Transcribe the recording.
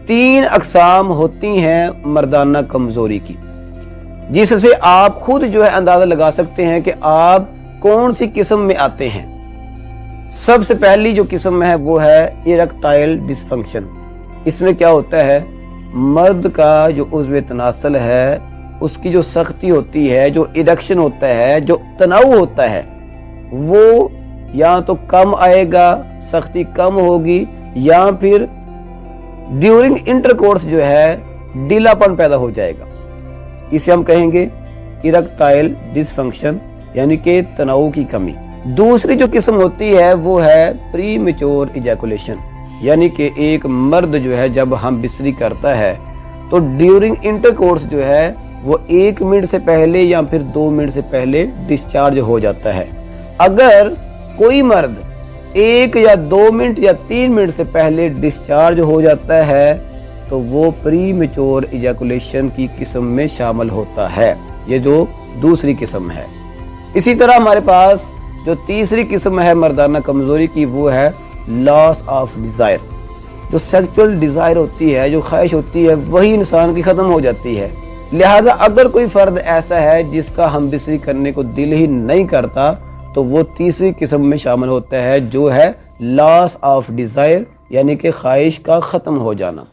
3 अक़साम होती हैं मर्दाना कमज़ोरी की, जिससे आप खुद जो है अंदाज़ा लगा सकते हैं कि आप कौन सी किस्म में आते हैं। सबसे पहली जो किस्म है वो है इरेक्टाइल डिसफंक्शन। इसमें क्या होता है, मर्द का जो उज़्व तनासल है उसकी जो सख्ती होती है, जो इरेक्शन होता है, जो तनाव होता है, वो या तो कम आएगा, सख्ती कम होगी, या फिर ड्यूरिंग इंटरकोर्स जो है ढीलापन पैदा हो जाएगा। इसे हम कहेंगे इरेक्टाइल डिसफंक्शन, यानी कि तनाव की कमी। दूसरी जो किस्म होती है वो है प्री मैच्योर इजैकुलेशन, यानी कि एक मर्द जो है जब हम बिस्तरी करता है तो ड्यूरिंग इंटरकोर्स जो है वो 1 मिनट से पहले या फिर 2 मिनट से पहले डिस्चार्ज हो जाता है। अगर कोई मर्द 1 या 2 मिनट या 3 मिनट से पहले डिस्चार्ज हो जाता है तो वो प्री मैच्योर इजैकुलेशन की किस्म में शामिल होता है। ये जो दूसरी किस्म है। इसी तरह हमारे पास जो तीसरी किस्म है मर्दाना कमजोरी की, वो है लॉस ऑफ डिजायर। जो सेक्सुअल डिजायर होती है, जो ख्वाहिश होती है, वही इंसान की खत्म हो जाती है। लिहाजा अगर कोई फर्द ऐसा है जिसका हम बिस्तरी करने को दिल ही नहीं करता तो वो तीसरी किस्म में शामिल होता है, जो है लॉस ऑफ डिजायर, यानी कि ख्वाहिश का खत्म हो जाना।